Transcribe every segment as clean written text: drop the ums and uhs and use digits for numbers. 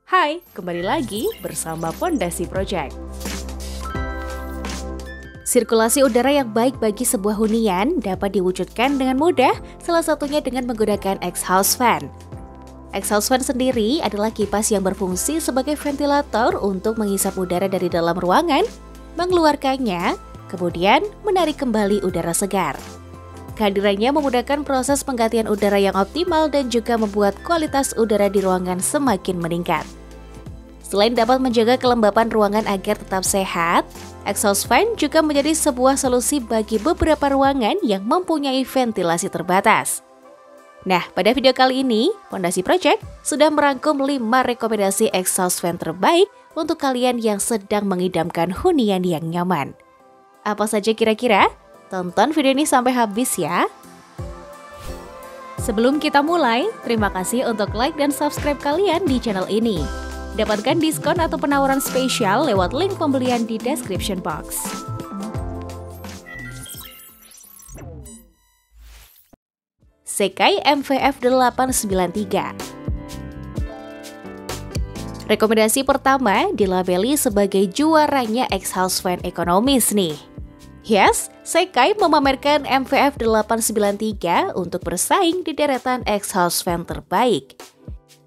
Hai, kembali lagi bersama Pondasi Project. Sirkulasi udara yang baik bagi sebuah hunian dapat diwujudkan dengan mudah, salah satunya dengan menggunakan exhaust fan. Exhaust fan sendiri adalah kipas yang berfungsi sebagai ventilator untuk menghisap udara dari dalam ruangan, mengeluarkannya, kemudian menarik kembali udara segar. Kehadirannya memudahkan proses penggantian udara yang optimal dan juga membuat kualitas udara di ruangan semakin meningkat. Selain dapat menjaga kelembapan ruangan agar tetap sehat, exhaust fan juga menjadi sebuah solusi bagi beberapa ruangan yang mempunyai ventilasi terbatas. Nah, pada video kali ini, Pondasi Project sudah merangkum 5 rekomendasi exhaust fan terbaik untuk kalian yang sedang mengidamkan hunian yang nyaman. Apa saja kira-kira? Tonton video ini sampai habis ya. Sebelum kita mulai, terima kasih untuk like dan subscribe kalian di channel ini. Dapatkan diskon atau penawaran spesial lewat link pembelian di description box. Sekai MVF 893. Rekomendasi pertama dilabeli sebagai juaranya exhaust fan ekonomis nih. Yes, Sekai memamerkan MVF 893 untuk bersaing di deretan exhaust fan terbaik.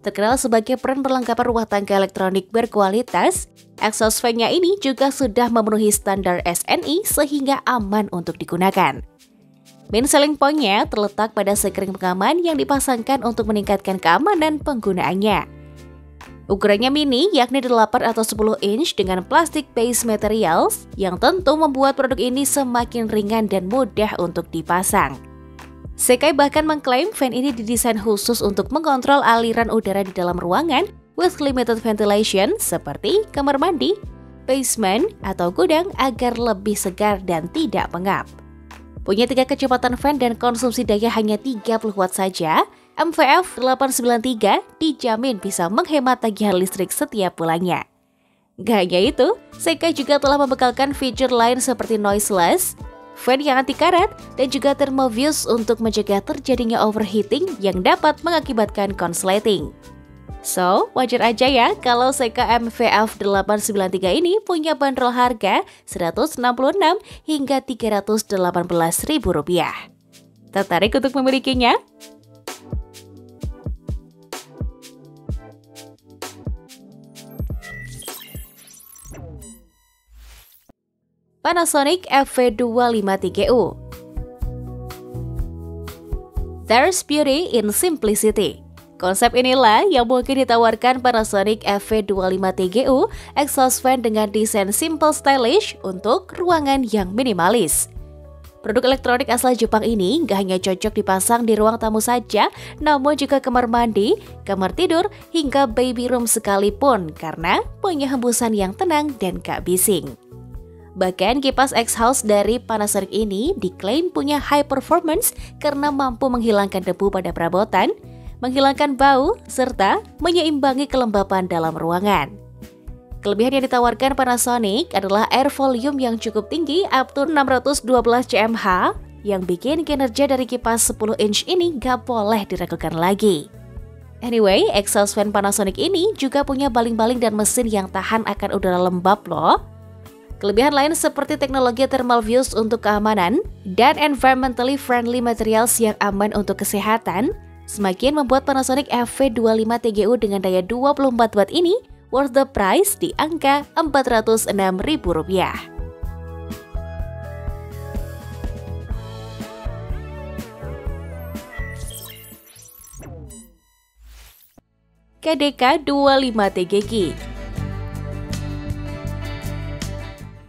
Terkenal sebagai brand perlengkapan rumah tangga elektronik berkualitas, exhaust fan-nya ini juga sudah memenuhi standar SNI sehingga aman untuk digunakan. Main selling point-nya terletak pada sekring pengaman yang dipasangkan untuk meningkatkan keamanan penggunaannya. Ukurannya mini yakni 8 atau 10 inch dengan plastic base materials yang tentu membuat produk ini semakin ringan dan mudah untuk dipasang. Sekai bahkan mengklaim fan ini didesain khusus untuk mengontrol aliran udara di dalam ruangan with limited ventilation seperti kamar mandi, basement, atau gudang agar lebih segar dan tidak pengap. Punya 3 kecepatan fan dan konsumsi daya hanya 30 watt saja, MVF 893 dijamin bisa menghemat tagihan listrik setiap bulannya. Gak hanya itu, Sekai juga telah membekalkan fitur lain seperti noiseless, fan yang anti karat, dan juga thermofuse untuk mencegah terjadinya overheating yang dapat mengakibatkan konsleting. So, wajar aja ya kalau Sekai MVF 893 ini punya bandrol harga Rp166 hingga Rp318.000. Tertarik untuk memilikinya? Panasonic FV253U. There's beauty in simplicity. Konsep inilah yang mungkin ditawarkan Panasonic FV253U exhaust fan dengan desain simple stylish untuk ruangan yang minimalis. Produk elektronik asal Jepang ini gak hanya cocok dipasang di ruang tamu saja, namun juga kamar mandi, kamar tidur, hingga baby room sekalipun karena punya hembusan yang tenang dan gak bising. Bahkan kipas exhaust dari Panasonic ini diklaim punya high performance karena mampu menghilangkan debu pada perabotan, menghilangkan bau, serta menyeimbangi kelembapan dalam ruangan. Kelebihan yang ditawarkan Panasonic adalah air volume yang cukup tinggi up to 612 cmh yang bikin kinerja dari kipas 10 inch ini gak boleh diragukan lagi. Anyway, exhaust fan Panasonic ini juga punya baling-baling dan mesin yang tahan akan udara lembab loh. Kelebihan lain seperti teknologi thermal fuse untuk keamanan dan environmentally friendly materials yang aman untuk kesehatan semakin membuat Panasonic FV253U dengan daya 24 watt ini worth the price di angka Rp406.000. KDK 25TGQ.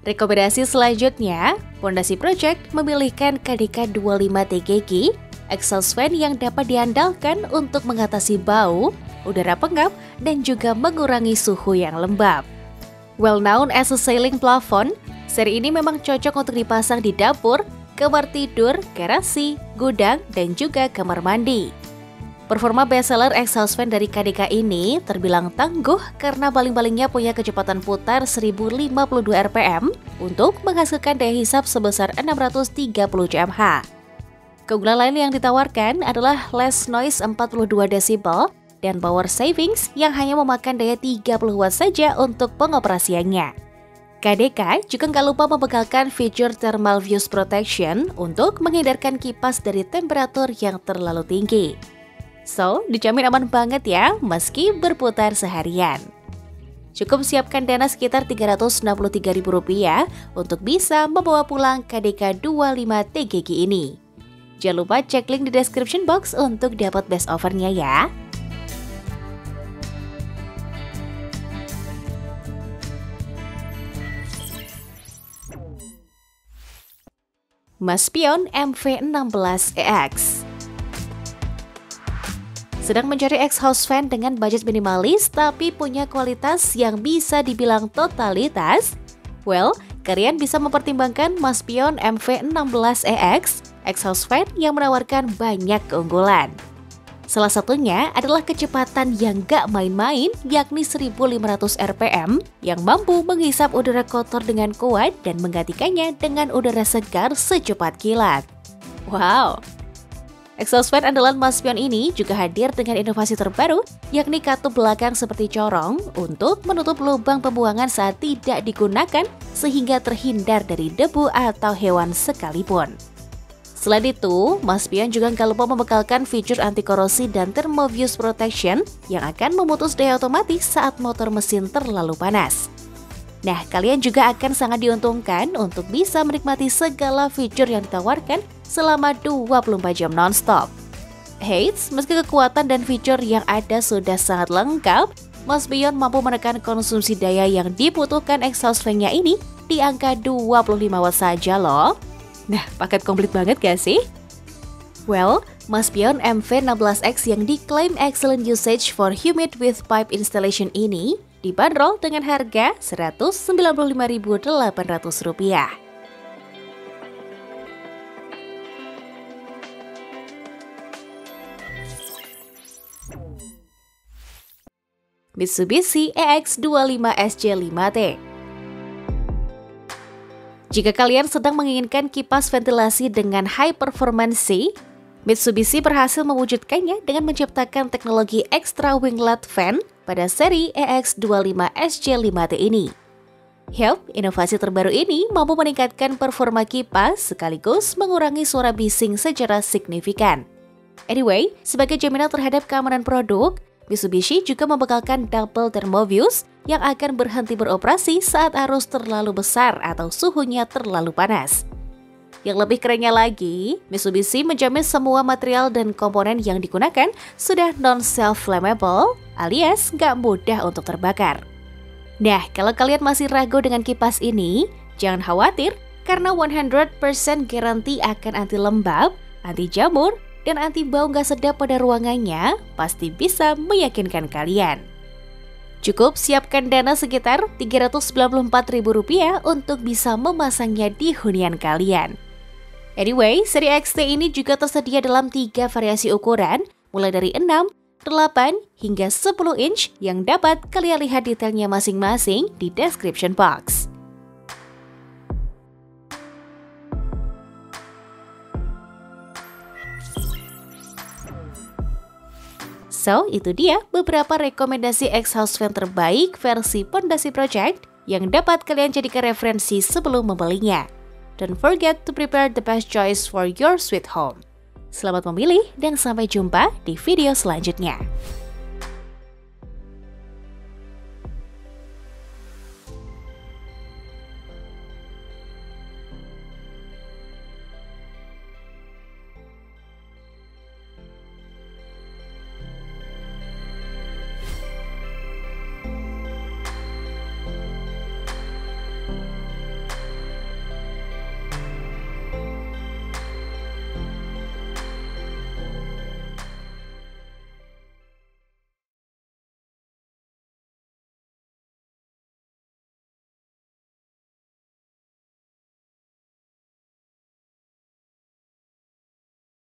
Rekomendasi selanjutnya, Pondasi Project memilihkan KDK 25TGQ, exhaust fan yang dapat diandalkan untuk mengatasi bau, udara pengap, dan juga mengurangi suhu yang lembab. Well known as a ceiling plafond, seri ini memang cocok untuk dipasang di dapur, kamar tidur, garasi, gudang, dan juga kamar mandi. Performa bestseller exhaust fan dari KDK ini terbilang tangguh karena baling-balingnya punya kecepatan putar 1052 rpm untuk menghasilkan daya hisap sebesar 630 cmh. Keunggulan lain yang ditawarkan adalah less noise 42 desibel, dan power savings yang hanya memakan daya 30 watt saja untuk pengoperasiannya. KDK juga nggak lupa membekalkan fitur Thermal Views Protection untuk menghindarkan kipas dari temperatur yang terlalu tinggi. So, dijamin aman banget ya meski berputar seharian. Cukup siapkan dana sekitar Rp363.000 untuk bisa membawa pulang KDK 25 TGG ini. Jangan lupa cek link di description box untuk dapat best offernya ya. Maspion MV16EX. Sedang mencari exhaust fan dengan budget minimalis tapi punya kualitas yang bisa dibilang totalitas? Well, kalian bisa mempertimbangkan Maspion MV16EX, exhaust fan yang menawarkan banyak keunggulan. Salah satunya adalah kecepatan yang gak main-main, yakni 1500 rpm yang mampu menghisap udara kotor dengan kuat dan menggantikannya dengan udara segar secepat kilat. Wow! Exhaust fan andalan Maspion ini juga hadir dengan inovasi terbaru, yakni katup belakang seperti corong untuk menutup lubang pembuangan saat tidak digunakan sehingga terhindar dari debu atau hewan sekalipun. Selain itu, Maspion juga nggak lupa membekalkan fitur anti-korosi dan Thermal Views Protection yang akan memutus daya otomatis saat motor mesin terlalu panas. Nah, kalian juga akan sangat diuntungkan untuk bisa menikmati segala fitur yang ditawarkan selama 24 jam non-stop. Eits, meski kekuatan dan fitur yang ada sudah sangat lengkap, Maspion mampu menekan konsumsi daya yang dibutuhkan exhaust fan-nya ini di angka 25 watt saja loh. Nah, paket komplit banget gak sih? Well, Maspion MV16X yang diklaim excellent usage for humid with pipe installation ini dibanderol dengan harga Rp195.800. Mitsubishi EX25SJ5T. Jika kalian sedang menginginkan kipas ventilasi dengan high performance, Mitsubishi berhasil mewujudkannya dengan menciptakan teknologi extra winglet fan pada seri EX25SJ5T ini. Yup, inovasi terbaru ini mampu meningkatkan performa kipas sekaligus mengurangi suara bising secara signifikan. Anyway, sebagai jaminan terhadap keamanan produk, Mitsubishi juga membekalkan double thermoviews yang akan berhenti beroperasi saat arus terlalu besar atau suhunya terlalu panas. Yang lebih kerennya lagi, Mitsubishi menjamin semua material dan komponen yang digunakan sudah non-self-flammable alias nggak mudah untuk terbakar. Nah, kalau kalian masih ragu dengan kipas ini, jangan khawatir karena 100% garansi akan anti lembab, anti jamur, dan anti bau nggak sedap pada ruangannya pasti bisa meyakinkan kalian. Cukup siapkan dana sekitar Rp394.000 untuk bisa memasangnya di hunian kalian. Anyway, seri XT ini juga tersedia dalam 3 variasi ukuran, mulai dari 6, 8, hingga 10 inch yang dapat kalian lihat detailnya masing-masing di description box. So, itu dia beberapa rekomendasi exhaust fan terbaik versi Pondasi Project yang dapat kalian jadikan referensi sebelum membelinya. Don't forget to prepare the best choice for your sweet home. Selamat memilih dan sampai jumpa di video selanjutnya.